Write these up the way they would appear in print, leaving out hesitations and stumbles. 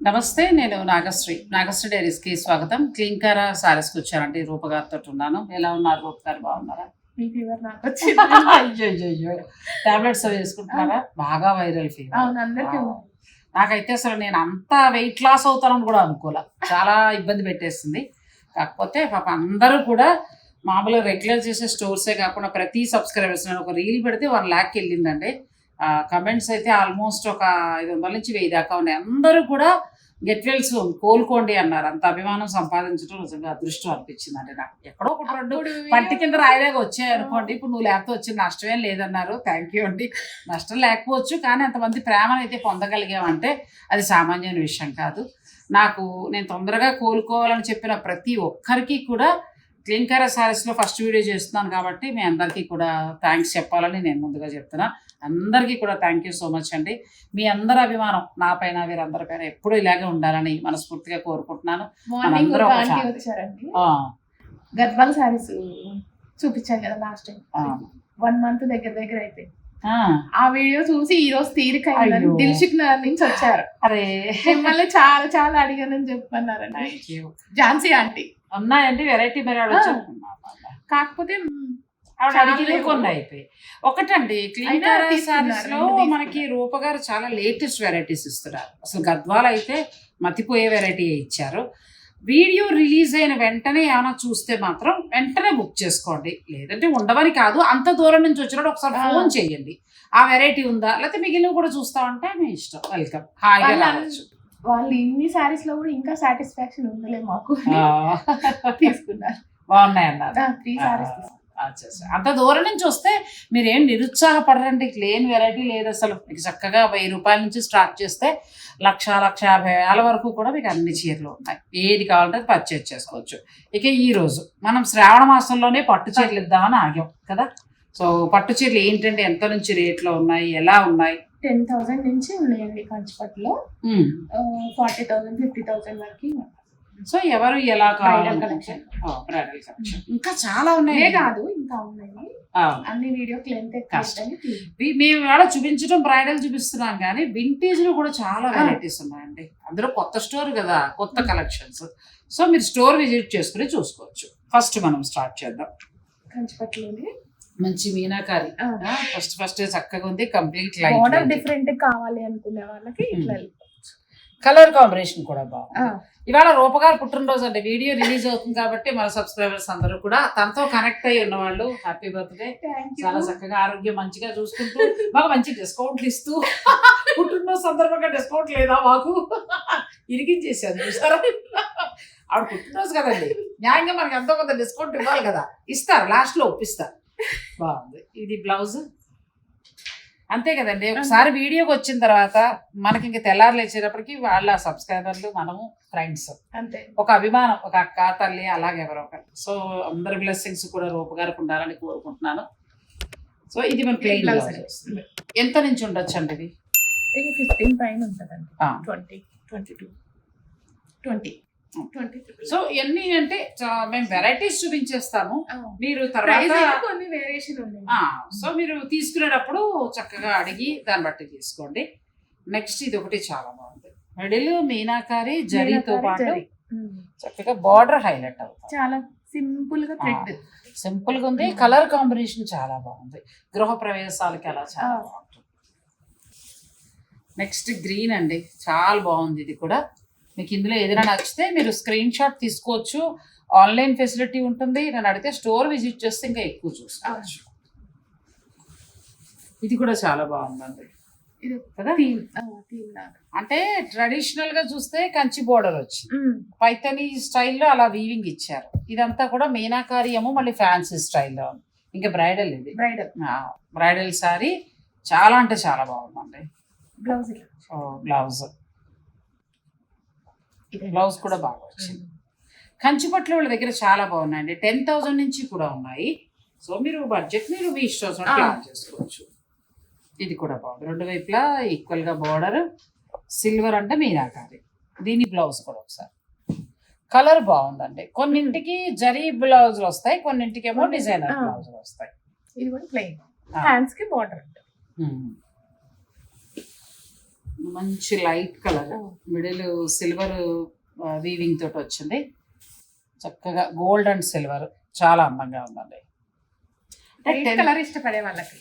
నమస్తే, నేను నాగశ్రీ డైరీస్కి స్వాగతం. క్లీన్కార సారీస్కి వచ్చానండి. రూపగారితో ఉన్నాను. ఎలా ఉన్నారు రూపగారు? బాగున్నారా? మీ ఫీవర్ నాకు వచ్చింది. అయ్యో, టాబ్లెట్స్ వేసుకుంటున్నారా? బాగా వైరల్ ఫీవర్. అవును, అందరికీ ఉంది. నాకైతే అసలు నేను అంత వెయిట్ లాస్ అవుతానని కూడా అనుకోలే. చాలా ఇబ్బంది పెట్టేస్తుంది. కాకపోతే పాప అందరూ కూడా మామూలుగా రెగ్యులర్ చేసే స్టోర్సే కాకుండా ప్రతి సబ్స్క్రైబర్స్ నేను ఒక రీల్ పెడితే 1 lakh వెళ్ళిందండి. కమెంట్స్ అయితే ఆల్మోస్ట్ ఒక 500 నుంచి 1000 దాకా ఉన్నాయి. అందరూ కూడా గెట్ వెల్ సూన్, కోలుకోండి అన్నారు. అంత అభిమానం సంపాదించడం నిజంగా అదృష్టం అనిపించిందండి నాకు. ఎక్కడో ఒక 2 పంటి కింద రాయలేక వచ్చాయి అనుకోండి. ఇప్పుడు నువ్వు లేకపోతే వచ్చిన నష్టమేం లేదన్నారు. థ్యాంక్ యూ అండి. నష్టం లేకపోవచ్చు, కానీ అంతమంది ప్రేమను అయితే పొందగలిగామంటే అది సామాన్యమైన విషయం కాదు. నేను తొందరగా కోలుకోవాలని చెప్పిన ప్రతి ఒక్కరికి కూడా క్లీన్కార సారీస్లో ఫస్ట్ వీడియో చేస్తున్నాను కాబట్టి మీ అందరికీ కూడా థ్యాంక్స్ చెప్పాలని నేను ముందుగా చెప్తున్నా. అందరికీ కూడా థ్యాంక్ యూ సో మచ్ అండి. మీ అందరి అభిమానం నా పైన, వీరందరిపైన ఎప్పుడూ ఇలాగే ఉండాలని మనస్ఫూర్తిగా కోరుకుంటున్నాను. గద్వాల్ సారీస్ చూపించాను కదా లాస్ట్ టైం. 1 month దగ్గర అయిపోయింది. ఆ వీడియో చూసి ఈ రోజు తీరిక దిల్షుక్ నగర్ నుంచి వచ్చారు. అరే, మిమ్మల్ని చాలా చాలా అడిగానని చెప్పన్నారండి. ఝాన్సీ ఆంటీ ఉన్నాయండి, వెరైటీ కాకపోతే కొన్ని అయిపోయి. ఒకటండి, క్లీన్కార సారీస్ లో మనకి రూపగారు చాలా లేటెస్ట్ వెరైటీస్ ఇస్తున్నారు. అసలు గద్వాల్ అయితే మతిపోయే వెరైటీ ఇచ్చారు. వీడియో రిలీజ్ అయిన వెంటనే ఏమైనా చూస్తే మాత్రం వెంటనే బుక్ చేసుకోండి. లేదంటే ఉండవని కాదు, అంత దూరం నుంచి వచ్చినప్పుడు ఒకసారి ఫోన్ చేయండి. ఆ వెరైటీ ఉందా, లేకపోతే మిగిలిన కూడా చూస్తామంటే మీ ఇష్టం. వెల్కమ్, హాయిగా రావచ్చు. వాళ్ళు ఇన్ని సారీస్ లో కూడా ఇంకా సాటిస్ఫాక్షన్ ఉందలే మాకు తీసుకున్నారు. బాగున్నాయి అన్నారు. 3 sarees అంత దూరం నుంచి వస్తే మీరేం నిరుత్సాహపడరండి. లేని వెరైటీ లేదు అసలు. మీకు చక్కగా 1000 రూపాయల నుంచి స్టార్ట్ చేస్తే 1,50,000 వరకు కూడా మీకు అన్ని చీరలు ఉన్నాయి. ఏది కావాలంటే అది పర్చేజ్ చేసుకోవచ్చు. ఇక ఈ రోజు మనం శ్రావణ మాసంలోనే పట్టు చీరలు ఇద్దామని ఆగాం కదా. సో పట్టు చీరలు ఏంటంటే ఎంత నుంచి రేట్లో ఉన్నాయి, ఎలా ఉన్నాయి? 10,000 నుంచి ఉన్నాయండి కంచిపట్టులో. 40,000 50,000 వరకు. సో ఎవరు ఎలా కావాలి, బ్రైడల్ కలెక్షన్ ఇంకా చాలా ఉన్నాయి కాదు, ఇంకా ఉన్నాయి. అన్ని వీడియో మేము ఇవాళ చూపించడం బ్రైడల్ చూపిస్తున్నాం, కానీ వింటేజ్ లో కూడా చాలా వెరైటీస్ ఉన్నాయండి. అందులో కొత్త స్టోర్ కదా, కొత్త కలెక్షన్స్. సో మీరు స్టోర్ విజిట్ చేసుకుని చూసుకోవచ్చు. ఫస్ట్ మనం స్టార్ట్ చేద్దాం. కంచిపట్టులోనే మంచి మీనాకారి ఫస్ట్ చక్కగా ఉంది. కంప్లీట్ మోడల్ డిఫరెంట్ కావాలి అనుకునే వాళ్ళకి ఇట్లా కలర్ కాంబినేషన్ కూడా బాగుంది. ఇవాళ రూపగారు పుట్టినరోజు అండి. వీడియో రిలీజ్ అవుతుంది కాబట్టి మన సబ్స్క్రైబర్స్ అందరూ కూడా తనతో కనెక్ట్ అయ్యి ఉన్నవాళ్ళు హ్యాపీ బర్త్డే. చాలా చక్కగా ఆరోగ్యం మంచిగా చూసుకుంటూ మాకు మంచి డిస్కౌంట్లు ఇస్తూ, పుట్టినరోజు సందర్భంగా డిస్కౌంట్ లేదా మాకు ఇరిగించేసాను చూసారా. ఆవిడ పుట్టినరోజు కదండి, న్యాయంగా మనకి ఎంతో కొంత డిస్కౌంట్ ఇవ్వాలి కదా. ఇస్తారు, లాస్ట్ లో ఒప్పిస్తారు. బాగుంది. ఇది బ్లౌజ్ అంతే కదండి. ఒకసారి వీడియోకి వచ్చిన తర్వాత మనకి ఇంక తెల్లారు లేచేటప్పటికి వాళ్ళ సబ్స్క్రైబర్లు, మనము ఫ్రెండ్స్, అంతే ఒక అభిమానం, ఒక అక్క తల్లి, అలాగే ఎవరో ఒకరు. సో అందరి బ్లెస్సింగ్స్ కూడా రూపగారికి ఉండాలని కోరుకుంటున్నాను. సో ఇది మన ప్లెయిన్ బ్లౌజ్ వస్తుంది. ఎంత నుంచి ఉండొచ్చు అండి ఇది? 15 పైన ఉంటుందండి. 20 22 20. సో ఇవన్నీ అంటే మేము వెరైటీస్ చూపించేస్తాము. మీరు తర్వాత కొన్ని వేరియేషన్ ఉన్నాయి. సో మీరు తీసుకునేటప్పుడు చక్కగా అడిగి దాన్ని బట్టి తీసుకోండి. నెక్స్ట్ ఇది ఒకటి చాలా బాగుంది. మిడిల్ మీనాకారి జరీతో పాటు చక్కగా బార్డర్ హైలైట్ అవుతుంది. చాలా సింపుల్ గా థ్రెడ్, సింపుల్ గా ఉంది. కలర్ కాంబినేషన్ చాలా బాగుంది. గృహ ప్రవేశాలకి అలా చాలా బాగుంటుంది. నెక్స్ట్ గ్రీన్ అండి, చాలా బాగుంది. ఇది కూడా మీకు ఇందులో ఏదైనా నచ్చితే మీరు స్క్రీన్ షాట్ తీసుకోవచ్చు. ఆన్లైన్ ఫెసిలిటీ ఉంటుంది. నేను అడిగితే స్టోర్ విజిట్ చేస్తే ఇంకా ఎక్కువ చూసుకోవచ్చు. ఇది కూడా చాలా బాగుందండి. ఇది కదా, అంటే ట్రెడిషనల్ గా చూస్తే కంచి బోర్డర్ వచ్చింది, పైతని స్టైల్లో అలా వీవింగ్ ఇచ్చారు. ఇదంతా కూడా మీనాకారి ఏమో మళ్ళీ ఫ్యాన్సీ స్టైల్లో ఉంది. ఇంకా బ్రైడల్, ఇది బ్రైడల్ సారీ చాలా అంటే చాలా బాగుందండి. బ్లౌజ్ కూడా బాగా వచ్చింది. కంచిపట్ల వాళ్ళ దగ్గర చాలా బాగున్నాయండి. 10,000 నుంచి కూడా ఉన్నాయి. సో మీరు బడ్జెట్ మీరు మీ ఇష్టం ప్లాన్ చేసుకోవచ్చు. ఇది కూడా బాగుంది. 2 వైపులా ఈక్వల్ గా బోర్డర్, సిల్వర్ అంటే మీనాకారి. దీని బ్లౌజ్ కూడా ఒకసారి కలర్ బాగుందండి. కొన్నింటికి జరీ బ్లౌజులు వస్తాయి, కొన్నింటికి ఏమో డిజైనర్ బ్లౌజులు వస్తాయి. ఇది కూడా ప్లెయిన్, హ్యాండ్స్ కి బోర్డర్. మంచి light colour, middle silver weaving తోటి వచ్చింది. చక్కగా గోల్డ్ అండ్ సిల్వర్ చాలా అందంగా ఉందండి. కలర్ ఇష్టపడే వాళ్ళకి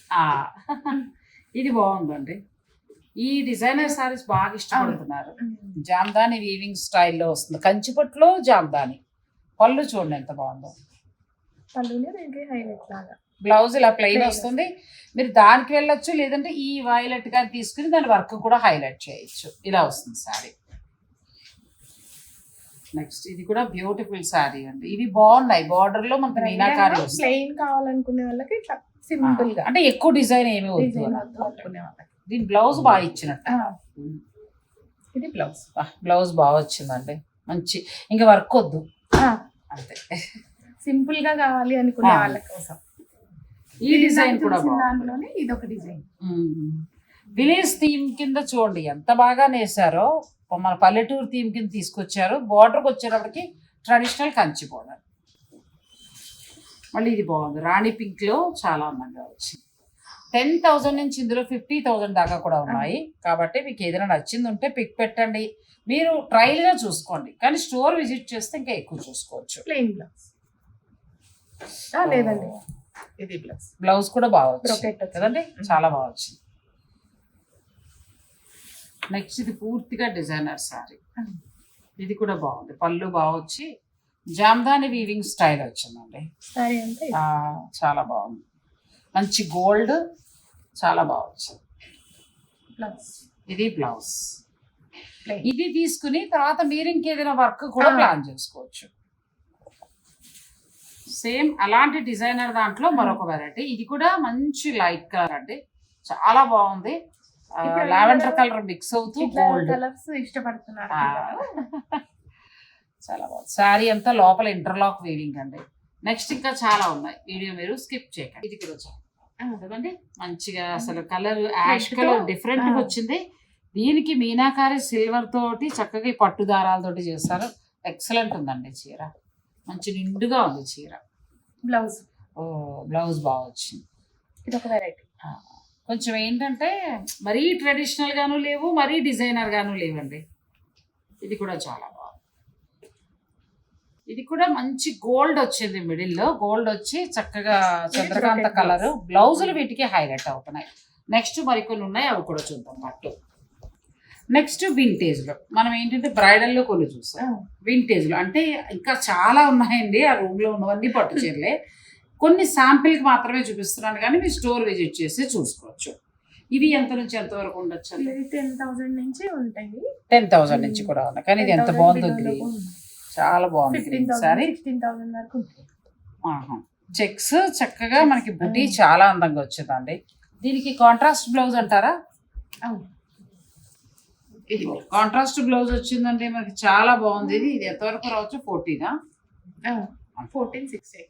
ఇది బాగుందండి. ఈ డిజైనర్ సారీస్ బాగా ఇష్టపడుతున్నారు. జామ్దాని వీవింగ్ స్టైల్లో వస్తుంది. కంచిపట్టులో జామ్దాని. పళ్ళు చూడండి ఎంత బాగుందో. బ్లౌజ్ ఇలా ప్లెయిన్ వస్తుంది. మీరు దానికి వెళ్ళొచ్చు, లేదంటే ఈ వైలెట్ గా తీసుకుని దాని వర్క్ కూడా హైలైట్ చేయొచ్చు. ఇలా వస్తుంది శారీ. నెక్స్ట్ ఇది కూడా బ్యూటిఫుల్ శారీ అండి. ఇవి బాగున్నాయి. బార్డర్ లో మనకి మీనాకారి వస్తుంది. ప్లెయిన్ కావాలనుకునే వాళ్ళకి సింపుల్ గా, అంటే ఎక్కువ డిజైన్ ఏమీ వద్దు అనుకునే వాళ్ళకి. దీని బ్లౌజ్ బాగా ఇచ్చినట్టు. ఇది బ్లౌజ్. బ్లౌజ్ బాగా వచ్చిందండి. మంచి, ఇంకా వర్క్ వద్దు అంతే. సింపుల్ గా కావాలి అనుకునే వాళ్ళ కోసం ఈ డిజైన్ కూడా దాంట్లోనే ఇది ఒక డిజైన్. విలేజ్ థీమ్ కింద చూడండి ఎంత బాగా నేసారో. మన పల్లెటూరు థీమ్ కింద తీసుకొచ్చారు. బార్డర్కి వచ్చేటప్పటికి ట్రెడిషనల్ కంచి బార్డర్. మళ్ళీ ఇది బాగుంది. రాణి పింక్ లో చాలా అందంగా వచ్చింది. 10,000 నుంచి ఇందులో 50,000 దాకా కూడా ఉన్నాయి. కాబట్టి మీకు ఏదైనా నచ్చింది ఉంటే పిక్ పెట్టండి. మీరు ట్రైల్గా చూసుకోండి, కానీ స్టోర్ విజిట్ చేస్తే ఇంకా ఎక్కువ చూసుకోవచ్చు. ప్లెయిన్ బ్లౌజ్ లేదండి, ఇది బ్లౌజ్. బ్లౌజ్ కూడా బాగా వచ్చింది కదండి, చాలా బాగా వచ్చింది. నెక్స్ట్ ఇది పూర్తిగా డిజైనర్ సారీ. ఇది కూడా బాగుంది. పళ్ళు బాగా వచ్చి జామ్దాని వీవింగ్ స్టైల్ వచ్చిందండి. చాలా బాగుంది. మంచి గోల్డ్, చాలా బాగా వచ్చింది. ఇది బ్లౌజ్. ఇది తీసుకుని తర్వాత మీరు ఇంకేదైనా వర్క్ కూడా ప్లాన్ చేసుకోవచ్చు. సేమ్ అలాంటి డిజైనర్ దాంట్లో మరొక వెరైటీ. ఇది కూడా మంచి లైట్ కలర్ అండి, చాలా బాగుంది. లావెండర్ కలర్ మిక్స్ అవుతూ గోల్డ్ కలర్స్ ఇష్టపడుతున్నారు. చాలా బాగుంది. శారీ అంతా లోపల ఇంటర్లాక్ వీవింగ్ అండి. నెక్స్ట్ ఇంకా చాలా ఉన్నాయి, వీడియో మీరు స్కిప్ చేయకండి. ఇది కూడా కదండి మంచిగా అసలు కలర్ యాష్ కలర్ డిఫరెంట్ గా వచ్చింది. దీనికి మీనాకారి సిల్వర్ తోటి చక్కగా పట్టు దారాలతోటి చేస్తారు. ఎక్సలెంట్ ఉందండి చీర, మంచి నిండుగా ఉంది చీర. బ్లౌజ్ బ్లౌజ్ బాగా వచ్చింది. ఇది ఒక వెరైటీ. కొంచెం ఏంటంటే మరీ ట్రెడిషనల్ గాను లేవు, మరీ డిజైనర్ గాను లేవండి. ఇది కూడా చాలా బాగుంది. ఇది కూడా మంచి గోల్డ్ వచ్చింది. మిడిల్లో గోల్డ్ వచ్చి చక్కగా చంద్రకాంత కలర్. బ్లౌజులు వీటికి హైలైట్ అవుతున్నాయి. నెక్స్ట్ మరికొన్ని ఉన్నాయి, అవి కూడా చూద్దాం. పట్టు నెక్స్ట్ వింటేజ్ లో మనం ఏంటంటే బ్రైడల్ లో కొన్ని చూసాం. వింటేజ్ లో అంటే ఇంకా చాలా ఉన్నాయండి. ఆ రూమ్ లో ఉన్నవన్నీ పట్టు చీరలే. కొన్ని శాంపిల్ కి మాత్రమే చూపిస్తున్నాను, కానీ మీరు స్టోర్ విజిట్ చేసి చూసుకోవచ్చు. ఇవి ఎంత నుంచి ఎంత వరకు ఉండొచ్చు? 10,000 నుంచి ఉంటాయి. 10,000 నుంచి కూడా ఉన్నాయి. కానీ ఇది ఎంత బాగుందో గ్రీన్, చాలా బాగుంది. 15,000 వరకు ఉంటాయి. చెక్స్ చక్కగా మనకి బుటీ చాలా అందంగా వచ్చిందండి. దీనికి కాంట్రాస్ట్ బ్లౌజ్ అంటారా? ఇది కాంట్రాస్ట్ బ్లౌజ్ వచ్చిందండి మనకి, చాలా బాగుంది. ఇది ఎంతవరకు రావచ్చు? 14,680.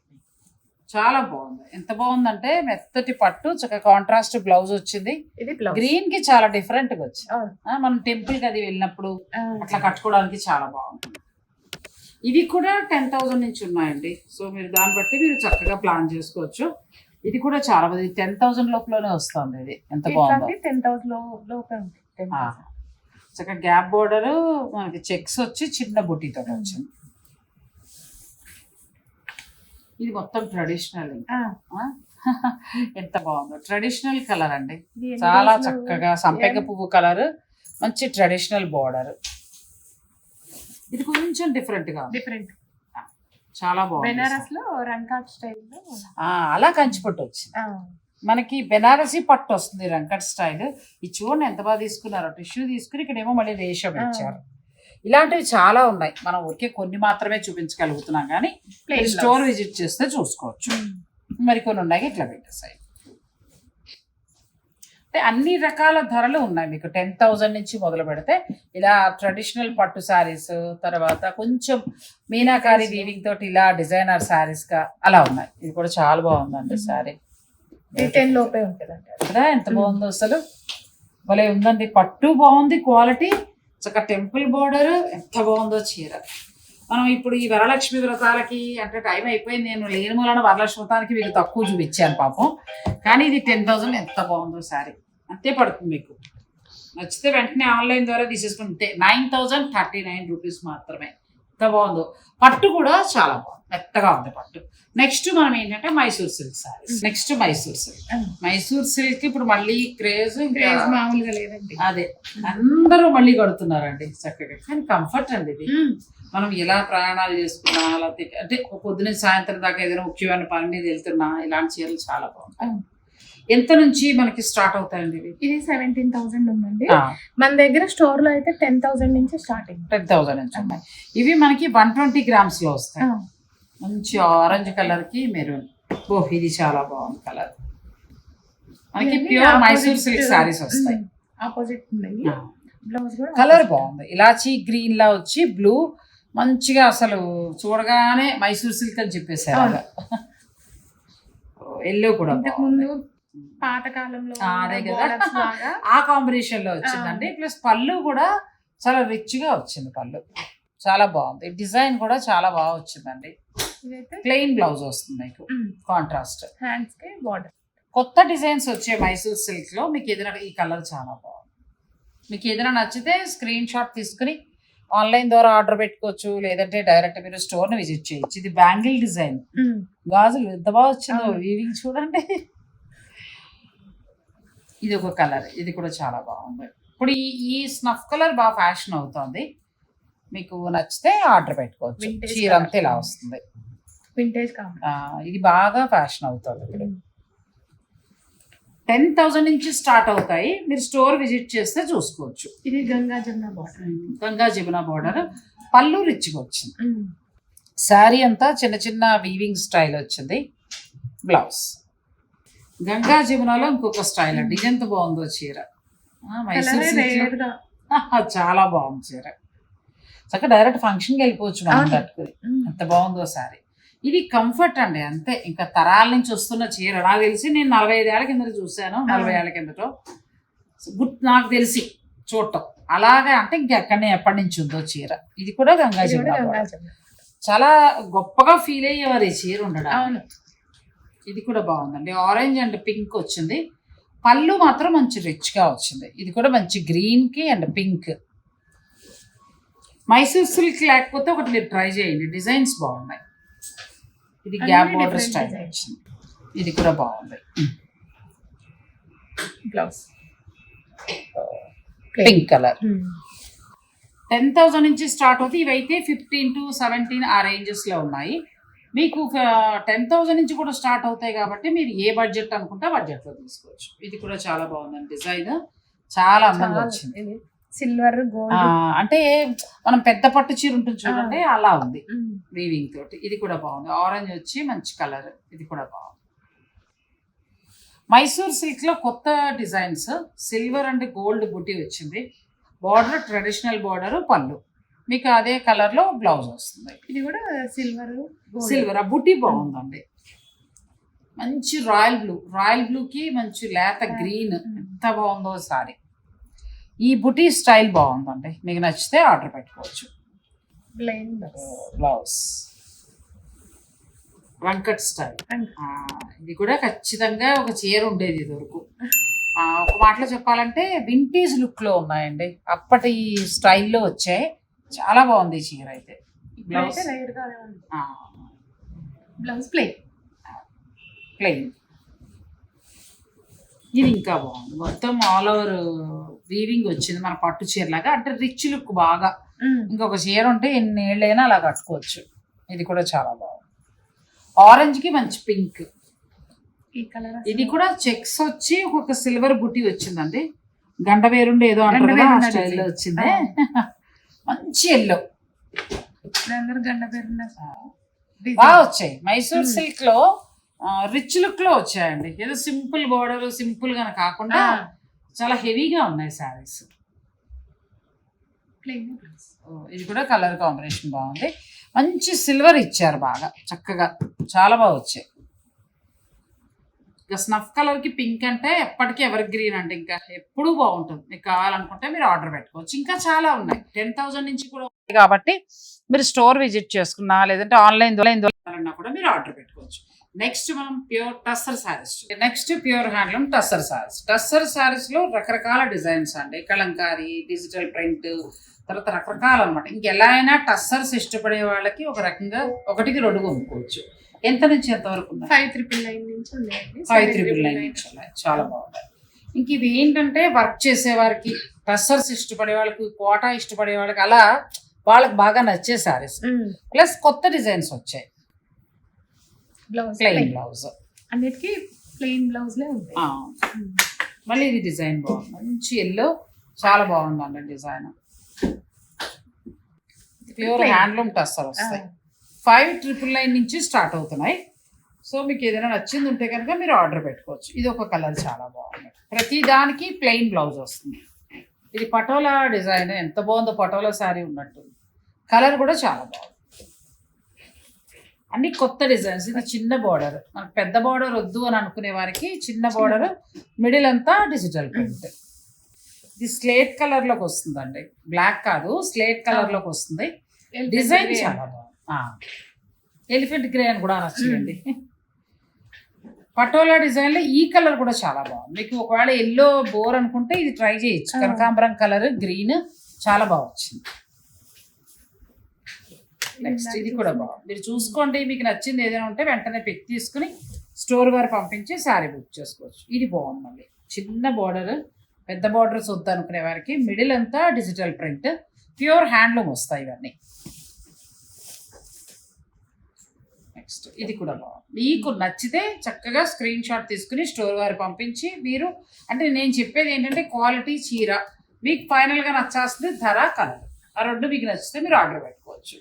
చాలా బాగుంది. ఎంత బాగుందంటే మెత్తటి పట్టు, చక్కగా కాంట్రాస్ట్ బ్లౌజ్ వచ్చింది. గ్రీన్ కి చాలా డిఫరెంట్ గా వచ్చింది. మనం టెంపుల్ కి అది వెళ్ళినప్పుడు అట్లా కట్టుకోవడానికి చాలా బాగుంటుంది. ఇవి కూడా 10,000 నుంచి ఉన్నాయండి. సో మీరు దాన్ని బట్టి మీరు చక్కగా ప్లాన్ చేసుకోవచ్చు. ఇది కూడా చాలా బాగుంది. 10,000 లోపలనే వస్తుంది. ఇది ఎంత బాగుంది. 10,000 లోపే ఉంది. చక్కగా గ్యాప్ బోర్డర్ మనకి చెక్స్ వచ్చి చిన్న బుట్టితో వచ్చింది. ఇది మొత్తం ట్రెడిషనల్. ఎంత బాగుందో, ట్రెడిషనల్ కలర్ అండి. చాలా చక్కగా సంపెంగ పువ్వు కలర్, మంచి ట్రెడిషనల్ బోర్డర్. ఇది కొంచెం డిఫరెంట్ గా చాలా బాగుంది. బెనారస్ లో రంకాట్ స్టైల్ అలా కంచిపట్టు వచ్చింది మనకి. బెనారసీ పట్టు వస్తుంది రంకట్ స్టైల్. ఇది చూడండి ఎంత బాగా తీసుకున్నారు. టిష్యూ తీసుకుని ఇక్కడేమో మళ్ళీ రేషం ఇచ్చారు. ఇలాంటివి చాలా ఉన్నాయి. మనం ఊరికే కొన్ని మాత్రమే చూపించగలుగుతున్నాం, కానీ స్టోర్ విజిట్ చేస్తే చూసుకోవచ్చు. మరికొన్ని ఉన్నాయి ఇట్లా పెట్టేసాయి. అంటే అన్ని రకాల ధరలు ఉన్నాయి మీకు. 10,000 నుంచి మొదలు పెడితే ఇలా ట్రెడిషనల్ పట్టు శారీస్, తర్వాత కొంచెం మీనాకారి వీవింగ్ తోటి ఇలా డిజైనర్ శారీస్ గా అలా ఉన్నాయి. ఇది కూడా చాలా బాగుందండి శారీ. 10 లోపే ఉంటుందండి కదా. ఎంత బాగుందో అసలు, భలే ఉందండి. పట్టు బాగుంది, క్వాలిటీ చక్కగా టెంపుల్ బోర్డర్ ఎంత బాగుందో చీర. మనం ఇప్పుడు ఈ వరలక్ష్మి వ్రతాలకి అంటే టైం అయిపోయింది. నేను లేని మూలన వరలక్ష్మి వ్రతానికి మీకు తక్కువ చూపించాను పాపం, కానీ ఇది 10,000 ఎంత బాగుందో శారీ. అంతే పడుతుంది మీకు. నచ్చితే వెంటనే ఆన్లైన్ ద్వారా తీసేసుకుంటే 9,039 రూపీస్ మాత్రమే. ఎంత బాగుందో. పట్టు కూడా చాలా బాగుంది, మెత్తగా ఉంది పట్టు. నెక్స్ట్ మనం ఏంటంటే Mysore silk saris. Next Mysore silk. Mysore silk ఇప్పుడు మళ్ళీ క్రేజ్ మామూలుగా లేదండి. అదే అందరూ మళ్ళీ కడుతున్నారండి చక్కగా. కానీ కంఫర్ట్ అండి ఇది. మనం ఎలా ప్రయాణాలు చేసుకున్నా అలా అంటే పొద్దున సాయంత్రం దాకా ఏదైనా ముఖ్యమైన పని మీద వెళ్తున్నా ఇలాంటి చీరలు చాలా బాగుంటాయి. ఎంత నుంచి మనకి స్టార్ట్ అవుతాయండి ఇవి? ఇది 17,000 ఉందండి. మన దగ్గర స్టోర్ లో అయితే 10,000 నుంచి స్టార్టింగ్. 10,000 నుంచి ఉన్నాయి. ఇవి మనకి 120 grams లో వస్తాయి. మంచి ఆరెంజ్ కలర్ కి మెరూన్. ఓహ్, ఇది చాలా బాగుంది కలర్. మనకి ప్యూర్ మైసూర్ సిల్క్ సారీస్ వస్తాయి. ఆపోజిట్ బ్లౌజ్ కూడా కలర్ బాగుంది. ఇలాచి గ్రీన్ లా వచ్చి బ్లూ మంచిగా అసలు చూడగానే మైసూర్ సిల్క్ అని చెప్పేసారు. ఎల్లో కూడా ముందు పాత కాలంలో అదే కదా, ఆ కాంబినేషన్ లో వచ్చిందండి. ప్లస్ పళ్ళు కూడా చాలా రిచ్ గా వచ్చింది. పళ్ళు చాలా బాగుంది. డిజైన్ కూడా చాలా బాగా వచ్చిందండి. ప్లెయిన్ బ్లౌజ్ వస్తుంది మీకు, కాంట్రాస్ట్. హ్యాండ్స్ కి బార్డర్. కొత్త డిజైన్స్ వచ్చే మైసూర్ సిల్క్ లో మీకు ఏదైనా ఈ కలర్ చాలా బాగుంది. మీకు ఏదైనా నచ్చితే స్క్రీన్ షాట్ తీసుకుని ఆన్లైన్ ద్వారా ఆర్డర్ పెట్టుకోవచ్చు, లేదంటే డైరెక్ట్ మీరు స్టోర్ ని విజిట్ చేయొచ్చు. ఇది బ్యాంగిల్ డిజైన్, గాజులు ఎంత బాగా వచ్చిందో వీవింగ్ చూడండి. ఇది ఒక కలర్, ఇది కూడా చాలా బాగుంది. ఇప్పుడు ఈ స్నఫ్ కలర్ బాగా ఫ్యాషన్ అవుతుంది. మీకు నచ్చితే ఆర్డర్ పెట్టుకోవచ్చు. చీర అంతా ఇలా వస్తుంది, వింటేజ్. ఇది బాగా ఫ్యాషన్ అవుతుంది. ఇప్పుడు 10,000 నుంచి స్టార్ట్ అవుతాయి. మీరు స్టోర్ విజిట్ చేస్తే చూసుకోవచ్చు. ఇది గంగా జమున బార్డర్. గంగా జమున బార్డర్. పళ్ళు రిచ్గా వచ్చింది. శారీ అంతా చిన్న చిన్న వీవింగ్ స్టైల్ వచ్చింది. బ్లౌజ్ గంగా జమునలో ఇంకొక స్టైల్ అండి. ఇది ఎంత బాగుందో చీర. మైసూర్ సిల్క్ చాలా బాగుంది చీర. చక్కగా డైరెక్ట్ ఫంక్షన్కి వెళ్ళిపోవచ్చు మనం కట్టుకుని. ఎంత బాగుందో శారీ. ఇది కంఫర్ట్ అండి అంతే. ఇంకా తరాల నుంచి వస్తున్న చీర. నాకు తెలిసి నేను 45 ఏళ్ల కిందట చూశాను, 40 ఏళ్ల కిందటో నాకు తెలిసి చూడటం అలాగే. అంటే ఇంకెక్కడనే ఎప్పటి నుంచి ఉందో చీర. ఇది కూడా గంగా జమున. చాలా గొప్పగా ఫీల్ అయ్యేవారు ఈ చీర ఉండడం. ఇది కూడా బాగుందండి. ఆరెంజ్ అండ్ పింక్ వచ్చింది. పళ్ళు మాత్రం మంచి రిచ్గా వచ్చింది. ఇది కూడా మంచి గ్రీన్కి అండ్ పింక్. మైసూర్ సిల్క్ లేకపోతే ఒకటి మీరు ట్రై చేయండి, డిజైన్స్ బాగున్నాయి. ఇది గ్యాప్ బోర్డర్ స్టైల్ వచ్చింది. ఇది కూడా బాగుంది. Blouse pink colour. 10,000 నుంచి స్టార్ట్ అవుతాయి. ఇవైతే 15 to 17 ఆ రేంజెస్లో ఉన్నాయి. మీకు 10,000 నుంచి కూడా స్టార్ట్ అవుతాయి కాబట్టి మీరు ఏ బడ్జెట్ అనుకుంటే బడ్జెట్లో తీసుకోవచ్చు. ఇది కూడా చాలా బాగుందండి. డిజైన్ చాలా అందంగా వచ్చింది. సిల్వర్ గోల్డ్ అంటే మనం పెద్ద పట్టు చీర ఉంటుంది చూడండి, అలా ఉంది వీవింగ్ తోటి. ఇది కూడా బాగుంది. ఆరెంజ్ వచ్చి మంచి కలర్. ఇది కూడా బాగుంది. మైసూర్ సిల్క్ లో కొత్త డిజైన్స్. సిల్వర్ అండ్ గోల్డ్ బుటీ వచ్చింది. బార్డర్ ట్రెడిషనల్ బార్డర్, పళ్ళు మీకు అదే కలర్ లో బ్లౌజ్ వస్తుంది. ఇది కూడా సిల్వర్. ఆ బుటీ బాగుందండి. మంచి రాయల్ బ్లూ. రాయల్ బ్లూకి మంచి లేత గ్రీన్. ఎంత బాగుందో సారీ. ఈ బుటీ స్టైల్ బాగుందండి. మీకు నచ్చితే ఆర్డర్ పెట్టుకోవచ్చు. Blouse Venkat style. ఇది కూడా ఖచ్చితంగా ఒక చీర ఉండేది ఇదివరకు. ఒక మాటలో చెప్పాలంటే వింటేజ్ లుక్ లో ఉన్నాయండి. అప్పటి స్టైల్లో వచ్చాయి. చాలా బాగుంది ఈ చీర అయితే. Blouse plain. ఇది ఇంకా బాగుంది. మొత్తం ఆల్ ఓవర్ వీవింగ్ వచ్చింది మన పట్టు చీర లాగా. అంటే రిచ్ లుక్ బాగా. ఇంకొక చీర ఉంటే ఎన్ని ఏళ్ళైనా అలా కట్టుకోవచ్చు. ఇది కూడా చాలా బాగుంది. ఆరెంజ్ కి మంచి పింక్. ఇది కూడా చెక్స్ వచ్చి ఒక సిల్వర్ బుట్టి వచ్చిందండి. గంట వేరుండి ఏదో అంటారు కదా, ఆ స్టైల్లో వచ్చింది. మంచి ఎల్లో బాగా వచ్చాయి. మైసూర్ సిల్క్ లో రిచ్ లుక్ లో వచ్చాయండి. ఏదో సింపుల్ బోర్డర్ సింపుల్ గా కాకుండా చాలా హెవీగా ఉన్నాయి శారీస్. ఇది కూడా కలర్ కాంబినేషన్ బాగుంది. మంచి సిల్వర్ ఇచ్చారు బాగా చక్కగా. చాలా బాగా వచ్చాయి. ఇంకా స్నఫ్ కలర్ కి పింక్ అంటే ఎప్పటికీ ఎవర్ గ్రీన్ అంటే ఇంకా ఎప్పుడూ బాగుంటుంది. మీకు కావాలనుకుంటే మీరు ఆర్డర్ పెట్టుకోవచ్చు. ఇంకా చాలా ఉన్నాయి. 10,000 నుంచి కూడా ఉన్నాయి కాబట్టి మీరు స్టోర్ విజిట్ చేసుకున్నా లేదంటే ఆన్లైన్ ద్వారా కూడా మీరు ఆర్డర్ పెట్టుకోవచ్చు. నెక్స్ట్ మనం pure tussar saris. Next pure handloom tussar saris. Tussar saris లో రకరకాల డిజైన్స్ అండి, కలంకారీ, డిజిటల్ ప్రింట్, తర్వాత రకరకాలు అనమాట. ఇంకెలా అయినా టస్సర్స్ ఇష్టపడే వాళ్ళకి ఒక రకంగా 1-2 కొనుక్కోవచ్చు. ఎంత నుంచి ఎంత వరకు ఉన్నాయి? 5,999 నుంచి ఉన్నాయండి. 5,999 నుంచి ఉన్నాయి. చాలా బాగుంటాయి. ఇంక ఇది ఏంటంటే వర్క్ చేసే వారికి, టస్సర్స్ ఇష్టపడే వాళ్ళకి, కోటా ఇష్టపడే వాళ్ళకి, అలా వాళ్ళకి బాగా నచ్చే శారీస్. ప్లస్ కొత్త డిజైన్స్ వచ్చాయి. బ్లౌజ్ ప్లెయిన్ బ్లౌజ్, అన్నిటికీ ప్లెయిన్ బ్లౌజ్ లే ఉంటాయి. మళ్ళీ ఇది డిజైన్ బాగుంది, మంచి ఎల్లో, చాలా బాగుందండి డిజైన్. ప్యూర్ హ్యాండ్లూమ్ టస్సర్ వస్తాయి. 5,999 నుంచి స్టార్ట్ అవుతున్నాయి. సో మీకు ఏదైనా నచ్చింది ఉంటే కనుక మీరు ఆర్డర్ పెట్టుకోవచ్చు. ఇది ఒక కలర్ చాలా బాగుంది. ప్రతి దానికి ప్లెయిన్ బ్లౌజ్ వస్తుంది. ఇది పటోలా డిజైన్, ఎంత బాగుందో, పటోలా శారీ ఉన్నట్టు. కలర్ కూడా చాలా బాగుంది. అన్ని కొత్త డిజైన్స్. ఇది చిన్న బార్డర్, మనకు పెద్ద బార్డర్ వద్దు అని అనుకునే వారికి చిన్న బార్డర్, మిడిల్ అంతా డిజిటల్ ప్రింట్. ఇది స్లేట్ కలర్ లోకి వస్తుందండి, బ్లాక్ కాదు, స్లేట్ కలర్ లోకి వస్తుంది. డిజైన్ చాలా బాగుంది. ఎలిఫెంట్ గ్రే అని కూడా నచ్చిందండి. పటోలా డిజైన్ లో ఈ కలర్ కూడా చాలా బాగుంది. మీకు ఒకవేళ ఎల్లో బోర్ అనుకుంటే ఇది ట్రై చేయొచ్చు. కనకాంబరం కలర్, గ్రీన్ చాలా బాగా వచ్చింది. నెక్స్ట్ ఇది కూడా బాగుంది. మీరు చూసుకోండి, మీకు నచ్చింది ఏదైనా ఉంటే వెంటనే పిక్ తీసుకుని స్టోర్ వారు పంపించి శారీ బుక్ చేసుకోవచ్చు. ఇది బాగుంది. మళ్ళీ చిన్న బార్డర్, పెద్ద బార్డర్స్ వద్దు అనుకునే వారికి మిడిల్ అంతా డిజిటల్ ప్రింట్, ప్యూర్ హ్యాండ్లూమ్ వస్తాయి ఇవన్నీ. నెక్స్ట్ ఇది కూడా బాగుంది. మీకు నచ్చితే చక్కగా స్క్రీన్ షాట్ తీసుకుని స్టోర్ వారు పంపించి, మీరు అంటే నేను చెప్పేది ఏంటంటే క్వాలిటీ చీర మీకు ఫైనల్గా నచ్చాల్సింది ధర, కలర్, ఆ రెండు మీకు నచ్చితే మీరు ఆర్డర్ పెట్టుకోవచ్చు.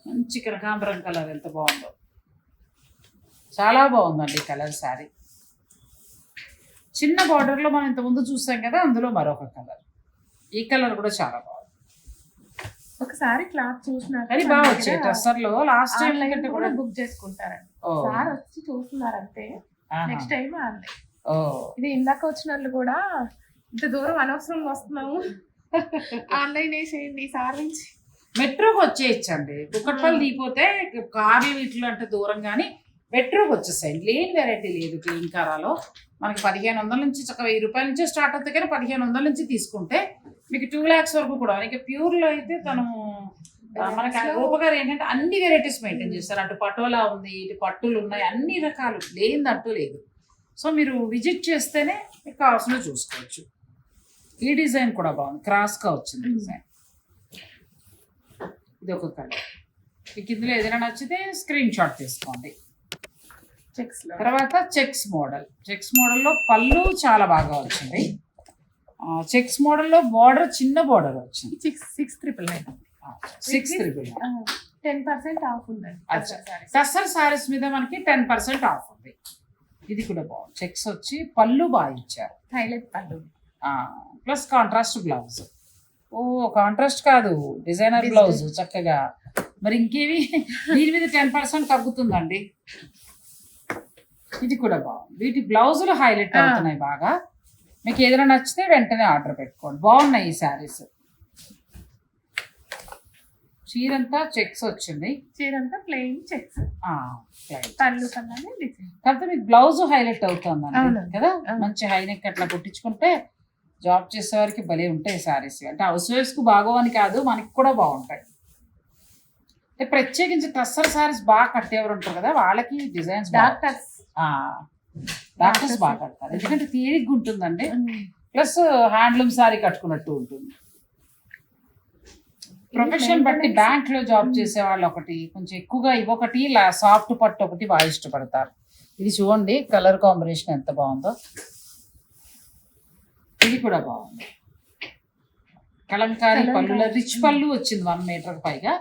మంచి కనకాంబరం కలర్ ఎంత బాగుందో, చాలా బాగుందండి కలర్ శారీ. చిన్న బార్డర్లో మనం ఇంతకుముందు చూసాం కదా, అందులో మరొక కలర్. ఈ కలర్ కూడా చాలా బాగుంది. ఒకసారి క్లాత్ చూసినా కానీ బాగా వచ్చాయి టస్సర్లో. లాస్ట్ టైం కంటే కూడా బుక్ చేసుకుంటారండి. సార్ వచ్చి చూస్తున్నారంటే నెక్స్ట్ టైం ఆన్లైన్. ఇది ఇందాక వచ్చిన వాళ్ళు కూడా ఇంత దూరం అనవసరంగా వస్తున్నాము, ఆన్లైన్ వేసేయండి సార్ నుంచి. మెట్రోకి వచ్చేయచ్చండి. కుక్కట్పల్లి దిగిపోతే కార్లు వీటిలో అంటే దూరం, కానీ మెట్రోకి వచ్చేసాయి. లేని వెరైటీ లేదు. క్లీంకారాలో మనకి 1,500 నుంచి చక్క 1,000 రూపాయల నుంచి స్టార్ట్ అవుతాయి. కానీ 1,500 నుంచి తీసుకుంటే మీకు 2 lakhs వరకు కూడా. ఇక ప్యూర్లో అయితే తను మనకి రూపగారు ఏంటంటే అన్ని వెరైటీస్ మెయింటైన్ చేస్తారు. అటు పటోలా ఉంది, ఇటు పట్టులు ఉన్నాయి, అన్ని రకాలు, లేదంటూ లేదు. సో మీరు విజిట్ చేస్తేనే మీకు కావాల్సినవి చూసుకోవచ్చు. ఈ డిజైన్ కూడా బాగుంది, క్రాస్గా వచ్చింది డిజైన్. ఇది ఒక కలర్. మీకు ఇందులో ఏదైనా నచ్చితే స్క్రీన్ షాట్ తీసుకోండి. తర్వాత చెక్స్ మోడల్. చెక్స్ మోడల్లో పళ్ళు చాలా బాగా వచ్చింది. చెక్స్ మోడల్లో బార్డర్ చిన్న బార్డర్ వచ్చింది. 6,999. 6,999. 10% ఆఫ్ ఉందండి. టస్సర్ సారీస్ మీద మనకి 10% ఆఫ్ ఉంది. ఇది కూడా బాగుంది. చెక్స్ వచ్చి పళ్ళు బాగా ఇచ్చారు, హైలైట్ పళ్ళు, ప్లస్ కాంట్రాస్ట్ బ్లౌజ్. ఓ కాంట్రాస్ట్ కాదు, డిజైనర్ బ్లౌజ్ చక్కగా. మరి ఇంకేవి, దీని మీద 10% తగ్గుతుందండి. ఇది కూడా బాగుంది. వీటి బ్లౌజులు హైలైట్ అవుతున్నాయి బాగా. మీకు ఏదైనా నచ్చితే వెంటనే ఆర్డర్ పెట్టుకోండి. బాగున్నాయి ఈ శారీస్. చీరంతా చెక్స్ వచ్చింది, చీరంతా ప్లెయిన్ చెక్స్, పళ్ళు కాకపోతే మీకు బ్లౌజ్ హైలైట్ అవుతుంది కదా. మంచి హైనెక్ అట్లా కుట్టించుకుంటే జాబ్ చేసే వారికి భలే ఉంటాయి శారీస్. అంటే హౌస్ వైఫ్స్కు బాగోవని కాదు, మనకి కూడా బాగుంటాయి. అంటే ప్రత్యేకించి టస్సర్ శారీస్ బాగా కట్టేవారు ఉంటారు కదా, వాళ్ళకి డిజైన్స్ డాక్టర్స్ బాగా కడతారు. ఎందుకంటే తేలిగ్గా ఉంటుందండి, ప్లస్ హ్యాండ్లూమ్ శారీ కట్టుకున్నట్టు ఉంటుంది. ప్రొఫెషన్ బట్టి బ్యాంక్ లో జాబ్ చేసే వాళ్ళు ఒకటి కొంచెం ఎక్కువగా ఇవొకటి, సాఫ్ట్ పట్టు ఒకటి బాగా ఇష్టపడతారు. ఇది చూడండి కలర్ కాంబినేషన్ ఎంత బాగుందో. ఇది కూడా బాగుంది. కలంకారీ పళ్ళులో రిచ్ పళ్ళు వచ్చింది 1 మీటర్ పైగా.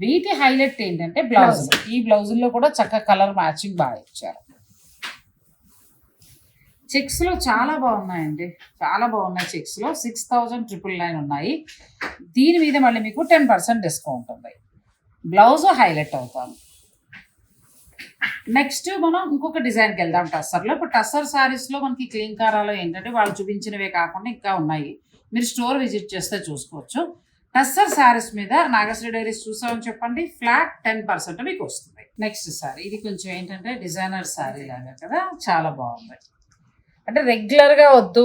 వీటి హైలైట్ ఏంటంటే బ్లౌజ్. ఈ బ్లౌజుల్లో కూడా చక్కగా కలర్ మ్యాచింగ్ బాగా ఇచ్చారు. చెక్స్ లో చాలా బాగున్నాయండి, చాలా బాగున్నాయి. చెక్స్ లో 6,999 ఉన్నాయి. దీని మీద మళ్ళీ మీకు 10% డిస్కౌంట్ ఉంది. బ్లౌజ్ హైలైట్ అవుతాను. నెక్స్ట్ మనం ఇంకొక డిజైన్కి వెళ్దాం టస్సర్లో. ఇప్పుడు టస్సర్ శారీస్లో మనకి క్లీంకారాలో ఏంటంటే వాళ్ళు చూపించినవే కాకుండా ఇంకా ఉన్నాయి. మీరు స్టోర్ విజిట్ చేస్తే చూసుకోవచ్చు. టస్సర్ శారీస్ మీద నాగశ్రీ డైరీస్ చూసామని చెప్పండి, ఫ్లాట్ 10% మీకు వస్తుంది. నెక్స్ట్ శారీ ఇది కొంచెం ఏంటంటే డిజైనర్ శారీ లాగా కదా, చాలా బాగుంది. అంటే రెగ్యులర్ గా వద్దు,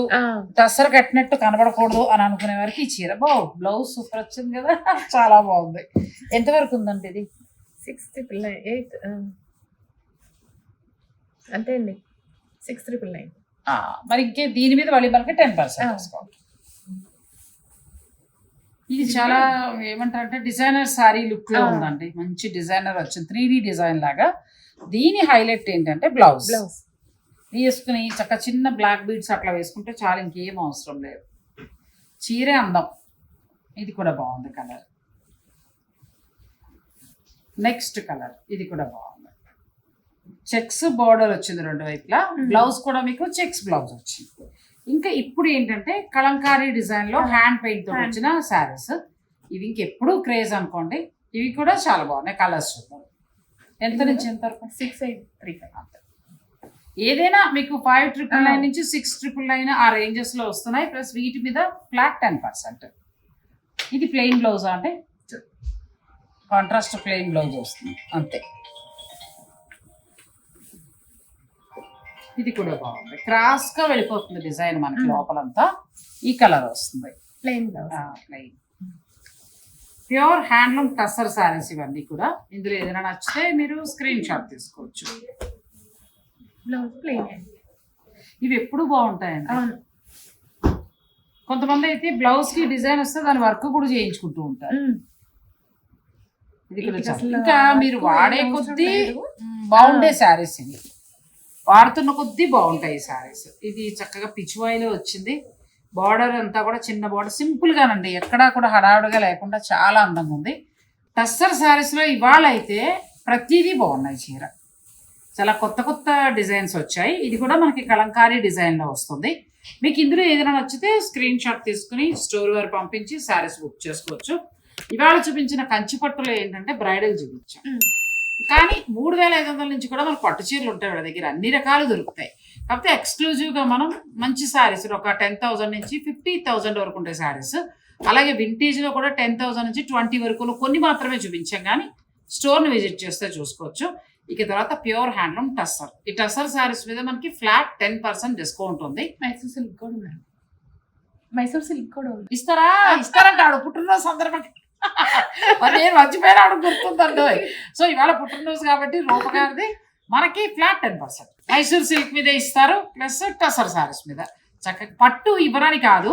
టస్సర్ కట్టినట్టు కనబడకూడదు అని అనుకునే వారికి ఈ చీర బ్లౌజ్ సూపర్ వచ్చింది కదా, చాలా బాగుంది. ఎంతవరకు ఉందండి ఇది? 6,998 అంతే అండి, 6,999. మరి ఇంకే దీని మీద మళ్ళీ మనకి 10% డిస్కౌంట్. ఇది చాలా ఏమంటారంటే డిజైనర్ శారీ లుక్ లో ఉందండి, మంచి డిజైనర్ వచ్చింది, 3D డిజైన్ లాగా. దీని హైలైట్ ఏంటంటే బ్లౌజ్ వేసుకుని చక్క చిన్న బ్లాక్ బీడ్స్ అట్లా వేసుకుంటే చాలా, ఇంకేం అవసరం లేదు. చీరే అందం. ఇది కూడా బాగుంది కలర్. నెక్స్ట్ కలర్ ఇది కూడా బాగుంది, చెక్స్ బార్డర్ వచ్చింది రెండు వైపులా. బ్లౌజ్ కూడా మీకు చెక్స్ బ్లౌజ్ వచ్చింది. ఇంకా ఇప్పుడు ఏంటంటే కలంకారీ డిజైన్ లో హ్యాండ్ పెయింట్ తో వచ్చిన శారీస్, ఇవి ఇంకెప్పుడు క్రేజ్ అనుకోండి. ఇవి కూడా చాలా బాగున్నాయి. కలర్స్ చూద్దాం. ఎంత నుంచి ఎంత వరకు? 6,835. ఏదైనా మీకు 5,999 నుంచి 6,999 ఆ రేంజెస్ లో వస్తున్నాయి. ప్లస్ వీటి మీద ఫ్లాట్ 10%. ఇది ప్లెయిన్ బ్లౌజ్ అంటే కాంట్రాస్ట్ ప్లెయిన్ బ్లౌజ్ వస్తుంది అంతే. ఇది కూడా బాగుంది, క్రాస్ గా వెళ్ళిపోతుంది డిజైన్ మనకి లోపలంతా. ఈ కలర్ వస్తుంది, plain blouse. Plain pure handloom tussar saris ఇవన్నీ కూడా. ఇందులో ఏదైనా నచ్చితే మీరు స్క్రీన్ షాట్ తీసుకోవచ్చు. Blouse plain. ఇవి ఎప్పుడు బాగుంటాయండి. కొంతమంది అయితే బ్లౌజ్ కి డిజైన్ వస్తే దాని వర్క్ కూడా చేయించుకుంటూ ఉంటారు. ఇది కూడా ఇంకా మీరు వాడే కొద్దీ బాగుండే శారీస్ ఇవి, వాడుతున్న కొద్దీ బాగుంటాయి ఈ శారీస్. ఇది చక్కగా పిచ్చువాయిలో వచ్చింది. బార్డర్ అంతా కూడా చిన్న బార్డర్, సింపుల్ గానండి, ఎక్కడా కూడా హడావుడిగా లేకుండా చాలా అందంగా ఉంది. టస్సర్ శారీస్ లో ఇవాళ అయితే ప్రతిదీ బాగున్నాయి. చీర చాలా కొత్త కొత్త డిజైన్స్ వచ్చాయి. ఇది కూడా మనకి కలంకారీ డిజైన్ లో వస్తుంది. మీకు ఇందులో ఏదైనా నచ్చితే స్క్రీన్ షాట్ తీసుకుని స్టోర్ వారు పంపించి శారీస్ బుక్ చేసుకోవచ్చు. ఇవాళ చూపించిన కంచిపట్టులో ఏంటంటే బ్రైడల్ చూపించాం, కానీ 3,500 నుంచి కూడా మనకు పట్టు చీరలు ఉంటాయి వాళ్ళ దగ్గర, అన్ని రకాలు దొరుకుతాయి. కాకపోతే ఎక్స్క్లూజివ్గా మనం మంచి శారీస్ ఒక 10,000 నుంచి 50,000 వరకు ఉంటాయి శారీస్. అలాగే వింటేజ్లో కూడా 10,000 నుంచి 20 వరకు కొన్ని మాత్రమే చూపించాం, కానీ స్టోర్ని విజిట్ చేస్తే చూసుకోవచ్చు. ఇక తర్వాత ప్యూర్ హ్యాండ్లూమ్ టస్సర్. ఈ టస్సర్ శారీస్ మీద మనకి ఫ్లాట్ 10% డిస్కౌంట్ ఉంది. మైసూర్ సిల్క్ కూడా ఉంది. మైసూర్ సిల్క్ కూడా ఉంది. ఇస్తారంటాడు పుట్టినరోజు సందర్భంగా. మరి నేను మర్చిపోయినాడు, గుర్తుందండి. సో ఇవాళ పుట్టినరోజు కాబట్టి రూపగారిది మనకి ఫ్లాట్ 10% మైసూర్ సిల్క్ మీద ఇస్తారు, ప్లస్ టసర్ సారీస్ మీద. చక్కగా పట్టు ఇవ్వడానికి కాదు,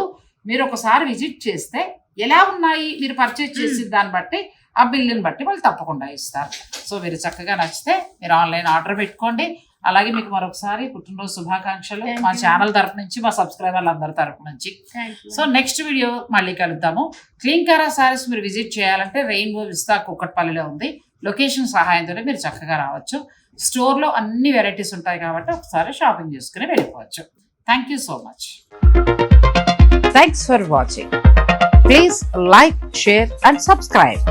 మీరు ఒకసారి విజిట్ చేస్తే ఎలా ఉన్నాయి మీరు పర్చేజ్ చేసి దాన్ని బట్టి ఆ బిల్లుని బట్టి వాళ్ళు తప్పకుండా ఇస్తారు. సో మీరు చక్కగా నచ్చితే మీరు ఆన్లైన్ ఆర్డర్ పెట్టుకోండి. అలాగే మీకు మరొకసారి పుట్టినరోజు శుభాకాంక్షలు మా ఛానల్ తరపు నుంచి, మా సబ్స్క్రైబర్లు అందరి తరపు నుంచి. సో నెక్స్ట్ వీడియో మళ్ళీ కలుద్దాము. క్లీన్కారా శారీస్ మీరు విజిట్ చేయాలంటే రెయిన్బో విస్తా కూకట్పల్లిలో ఉంది. లొకేషన్ సహాయంతో మీరు చక్కగా రావచ్చు. స్టోర్లో అన్ని వెరైటీస్ ఉంటాయి కాబట్టి ఒకసారి షాపింగ్ చేసుకుని వెళ్ళిపోవచ్చు. Thank you so much. Thanks for watching. Please like, share and subscribe.